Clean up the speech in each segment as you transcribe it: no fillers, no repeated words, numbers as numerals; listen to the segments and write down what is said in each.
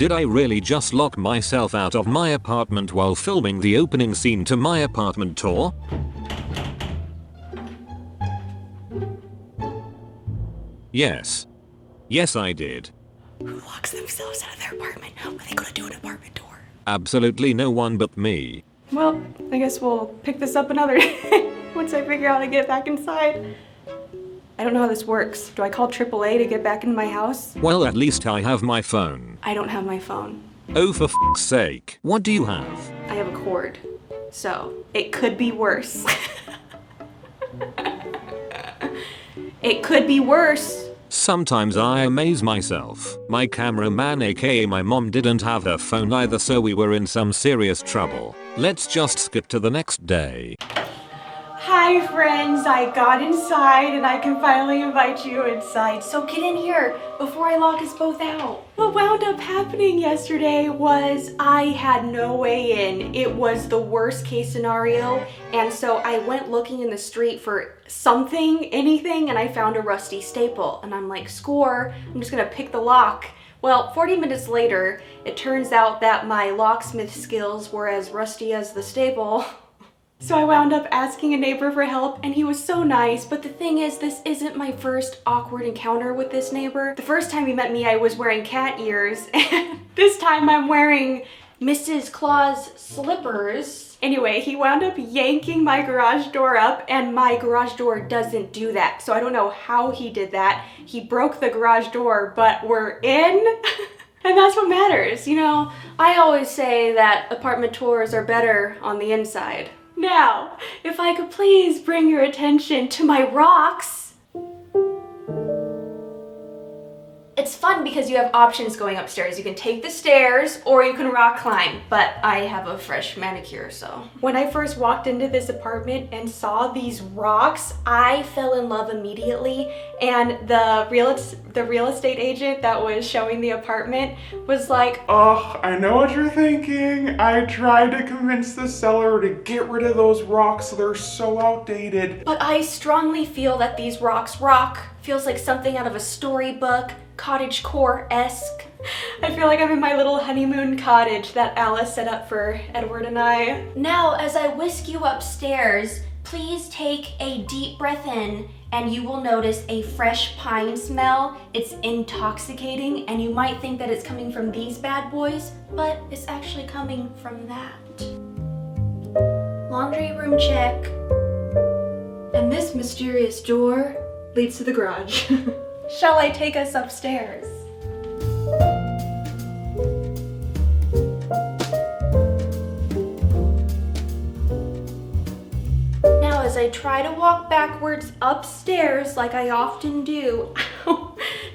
Did I really just lock myself out of my apartment while filming the opening scene to my apartment tour? Yes. Yes, I did. Who locks themselves out of their apartment when they go to do an apartment tour? Absolutely no one but me. Well, I guess we'll pick this up another day once I figure out how to get back inside. I don't know how this works. Do I call AAA to get back into my house? Well, at least I have my phone. I don't have my phone. Oh, for f***'s sake. What do you have? I have a cord. So, it could be worse. It could be worse. Sometimes I amaze myself. My cameraman aka my mom didn't have her phone either, so we were in some serious trouble. Let's just skip to the next day. Hi friends, I got inside and I can finally invite you inside, so get in here before I lock us both out. What wound up happening yesterday was I had no way in. It was the worst case scenario, and so I went looking in the street for something, anything, and I found a rusty staple, and I'm like, score, I'm just gonna pick the lock. Well, 40 minutes later, it turns out that my locksmith skills were as rusty as the staple. So I wound up asking a neighbor for help, and he was so nice, but the thing is, this isn't my first awkward encounter with this neighbor. The first time he met me, I was wearing cat ears, and this time I'm wearing Mrs. Claus slippers. Anyway, he wound up yanking my garage door up, and my garage door doesn't do that, so I don't know how he did that. He broke the garage door, but we're in. And that's what matters, you know? I always say that apartment tours are better on the inside. Now, if I could please bring your attention to my rocks. It's fun because you have options going upstairs. You can take the stairs or you can rock climb, but I have a fresh manicure, so. When I first walked into this apartment and saw these rocks, I fell in love immediately, and the real estate agent that was showing the apartment was like, "Ugh, I know what you're thinking. I tried to convince the seller to get rid of those rocks. They're so outdated." But I strongly feel that these rocks rock. Feels like something out of a storybook, cottagecore-esque. I feel like I'm in my little honeymoon cottage that Alice set up for Edward and I. Now, as I whisk you upstairs, please take a deep breath in and you will notice a fresh pine smell. It's intoxicating, and you might think that it's coming from these bad boys, but it's actually coming from that. Laundry room check. And this mysterious door leads to the garage. Shall I take us upstairs? Now, as I try to walk backwards upstairs like I often do,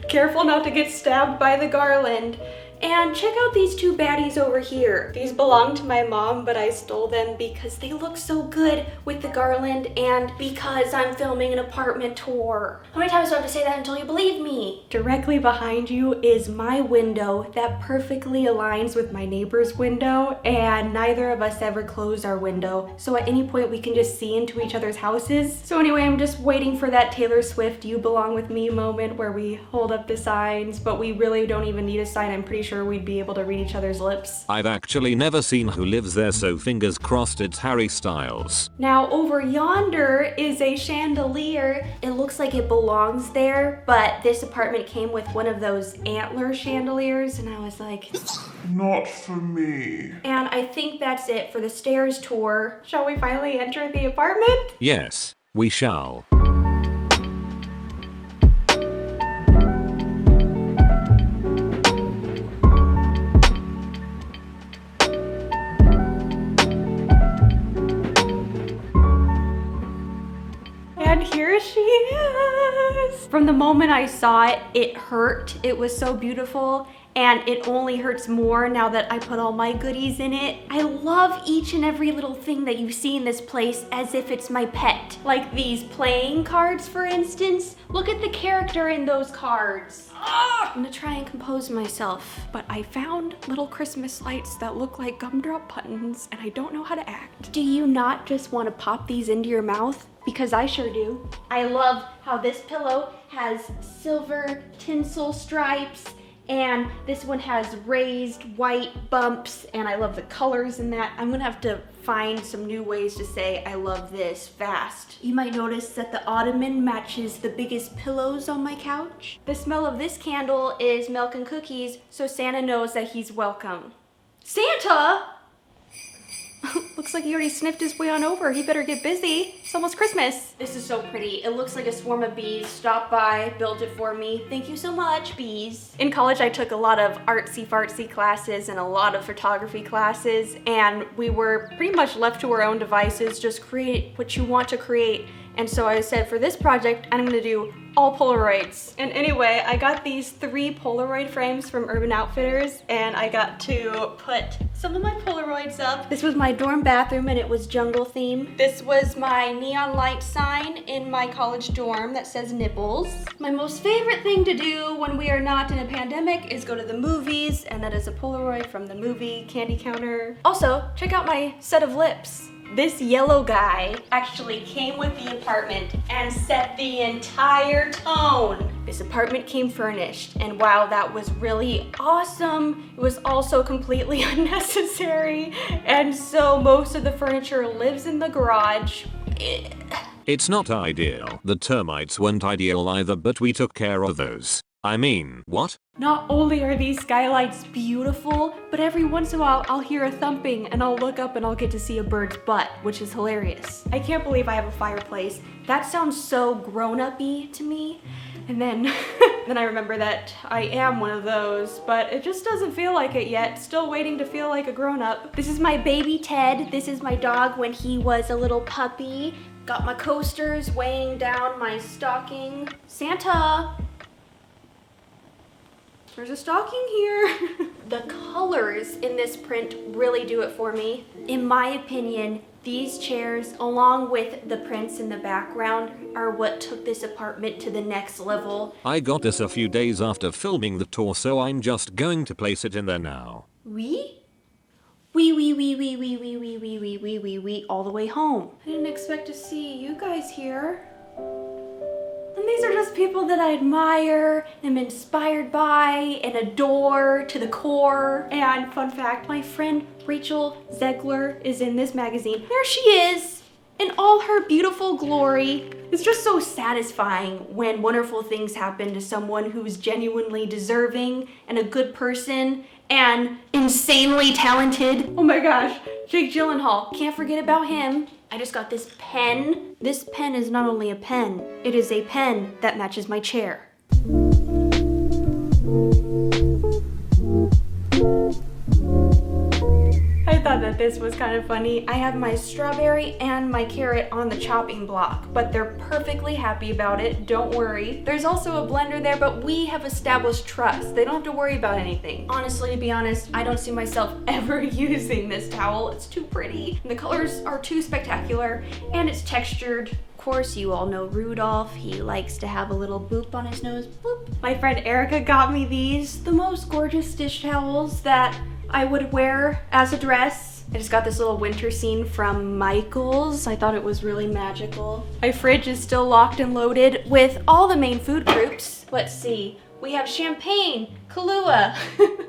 careful not to get stabbed by the garland. And check out these two baddies over here. These belong to my mom, but I stole them because they look so good with the garland and because I'm filming an apartment tour. How many times do I have to say that until you believe me? Directly behind you is my window that perfectly aligns with my neighbor's window, and neither of us ever close our window, so at any point we can just see into each other's houses. So anyway, I'm just waiting for that Taylor Swift "You Belong With Me" moment where we hold up the signs, but we really don't even need a sign. I'm pretty sure we'd be able to read each other's lips. I've actually never seen who lives there, so fingers crossed it's Harry Styles. Now over yonder is a chandelier. It looks like it belongs there, but this apartment came with one of those antler chandeliers, and I was like, Not for me. And I think that's it for the stairs tour. Shall we finally enter the apartment? Yes, we shall. And here she is! From the moment I saw it, it hurt. It was so beautiful, and it only hurts more now that I put all my goodies in it. I love each and every little thing that you see in this place as if it's my pet. Like these playing cards, for instance. Look at the character in those cards. I'm gonna try and compose myself, but I found little Christmas lights that look like gumdrop buttons, and I don't know how to act. Do you not just want to pop these into your mouth? Because I sure do. I love how this pillow has silver tinsel stripes, And this one has raised white bumps, and I love the colors in that. I'm gonna have to find some new ways to say I love this fast. You might notice that the ottoman matches the biggest pillows on my couch. The smell of this candle is milk and cookies, so Santa knows that he's welcome. Santa? Looks like he already sniffed his way on over. He better get busy. It's almost Christmas. This is so pretty. It looks like a swarm of bees stopped by, built it for me. Thank you so much, bees. In college, I took a lot of artsy-fartsy classes and a lot of photography classes, and we were pretty much left to our own devices. Just create what you want to create. And so I said, for this project, I'm gonna do all Polaroids. And anyway, I got these 3 Polaroid frames from Urban Outfitters, and I got to put some of my Polaroids up. This was my dorm bathroom, and it was jungle theme. This was my neon light sign in my college dorm that says nipples. My most favorite thing to do when we are not in a pandemic is go to the movies, and that is a Polaroid from the movie candy counter. Also, check out my set of lips. This yellow guy actually came with the apartment and set the entire tone. This apartment came furnished, and wow, that was really awesome. It was also completely unnecessary, and so most of the furniture lives in the garage. It's not ideal. The termites weren't ideal either, but we took care of those. I mean, what? Not only are these skylights beautiful, but every once in a while I'll hear a thumping and I'll look up and I'll get to see a bird's butt, which is hilarious. I can't believe I have a fireplace. That sounds so grown-up-y to me. And then, then I remember that I am one of those, but it just doesn't feel like it yet. Still waiting to feel like a grown-up. This is my baby Ted. This is my dog when he was a little puppy. Got my coasters weighing down my stocking. Santa! There's a stocking here. The colors in this print really do it for me. In my opinion, these chairs, along with the prints in the background, are what took this apartment to the next level. I got this a few days after filming the tour, so I'm just going to place it in there now. We all the way home. I didn't expect to see you guys here. And these are just people that I admire, am inspired by, and adore to the core. And fun fact, my friend Rachel Zegler is in this magazine. There she is, in all her beautiful glory. It's just so satisfying when wonderful things happen to someone who's genuinely deserving and a good person and insanely talented. Oh my gosh, Jake Gyllenhaal, can't forget about him. I just got this pen. This pen is not only a pen, it is a pen that matches my chair. I thought that this was kind of funny. I have my strawberry and my carrot on the chopping block, but they're perfectly happy about it, don't worry. There's also a blender there, but we have established trust. They don't have to worry about anything. Honestly, to be honest, I don't see myself ever using this towel. It's too pretty. And the colors are too spectacular, and it's textured. Of course, you all know Rudolph. He likes to have a little boop on his nose, boop. My friend Erica got me these, the most gorgeous dish towels that I would wear as a dress. I just got this little winter scene from Michael's. I thought it was really magical. My fridge is still locked and loaded with all the main food groups. Let's see. We have champagne, Kahlua,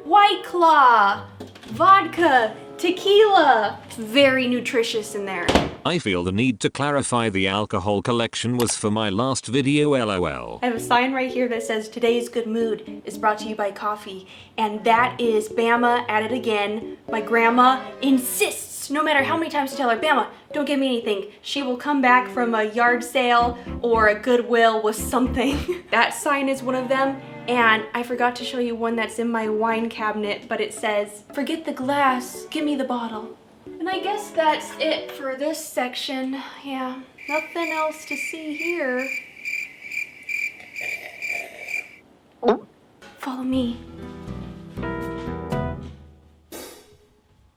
White Claw, vodka, tequila. It's very nutritious in there. I feel the need to clarify the alcohol collection was for my last video, LOL. I have a sign right here that says today's good mood is brought to you by coffee. And that is Bama at it again. My grandma insists, no matter how many times you tell her, Bama, don't get me anything, she will come back from a yard sale or a Goodwill with something. That sign is one of them. And I forgot to show you one that's in my wine cabinet, but it says, forget the glass, give me the bottle. And I guess that's it for this section. Yeah, nothing else to see here. Follow me.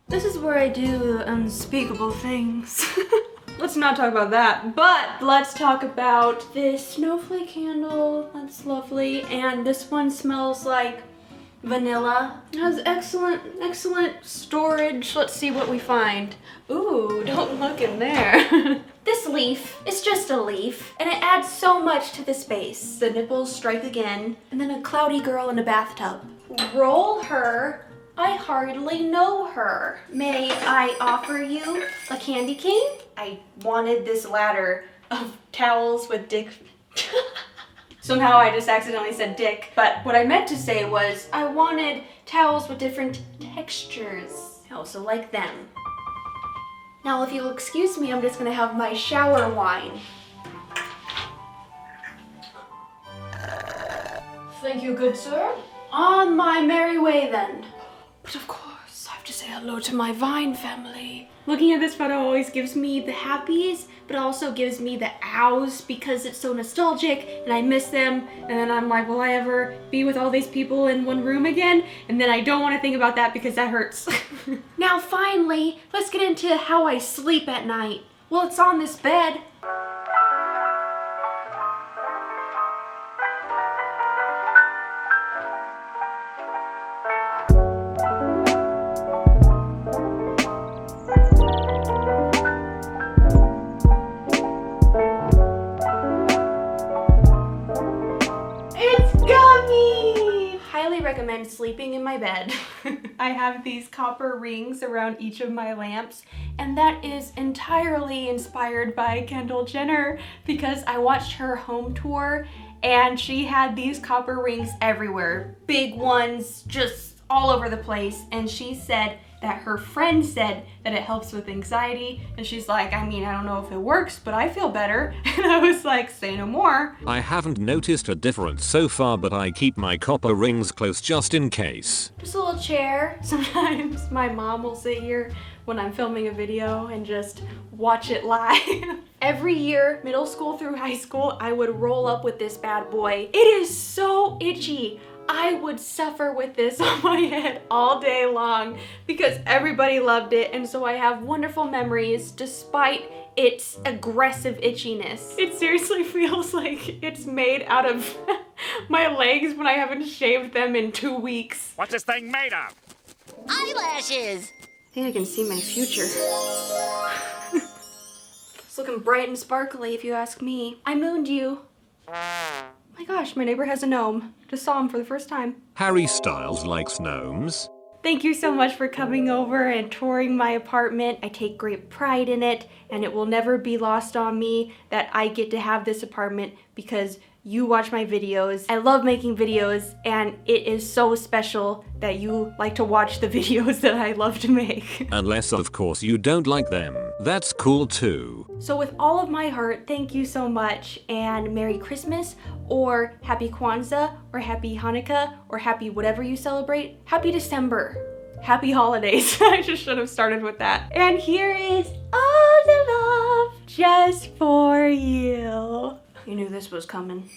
This is where I do unspeakable things. Let's not talk about that, but let's talk about this snowflake candle. That's lovely. And this one smells like vanilla. It has excellent storage. Let's see what we find. Ooh, don't look in there. This leaf. It's just a leaf. And it adds so much to the space. The nipples strike again. And then a cloudy girl in a bathtub. Roll her. I hardly know her. May I offer you a candy cane? I wanted this ladder of towels with dick. Somehow I just accidentally said dick, but what I meant to say was I wanted towels with different textures. I also like them. Now if you'll excuse me, I'm just gonna have my shower wine. Thank you, good sir. On my merry way then. But of course, I have to say hello to my Vine family. Looking at this photo always gives me the happies, but also gives me the ows because it's so nostalgic and I miss them. And then I'm like, will I ever be with all these people in one room again? And then I don't want to think about that because that hurts. Now finally, let's get into how I sleep at night. Well, it's on this bed. Recommend sleeping in my bed. I have these copper rings around each of my lamps, and that is entirely inspired by Kendall Jenner because I watched her home tour and she had these copper rings everywhere, big ones just all over the place, and she said that her friend said that it helps with anxiety, and she's like, I mean, I don't know if it works, but I feel better. And I was like, say no more. I haven't noticed a difference so far, but I keep my copper rings close just in case. Just a little chair. Sometimes my mom will sit here when I'm filming a video and just watch it live. Every year, middle school through high school, I would roll up with this bad boy. It is so itchy. I would suffer with this on my head all day long because everybody loved it, and so I have wonderful memories despite its aggressive itchiness. It seriously feels like it's made out of my legs when I haven't shaved them in 2 weeks. What's this thing made of? Eyelashes! I think I can see my future. It's looking bright and sparkly if you ask me. I mooned you. My gosh, my neighbor has a gnome. Just saw him for the first time. Harry Styles likes gnomes. Thank you so much for coming over and touring my apartment. I take great pride in it, and it will never be lost on me that I get to have this apartment because you watch my videos. I love making videos, and it is so special that you like to watch the videos that I love to make. Unless, of course, you don't like them. That's cool too. So with all of my heart, thank you so much, and Merry Christmas, or Happy Kwanzaa, or Happy Hanukkah, or Happy whatever you celebrate. Happy December. Happy holidays. I just should have started with that. And here is all the love just for you. You knew this was coming.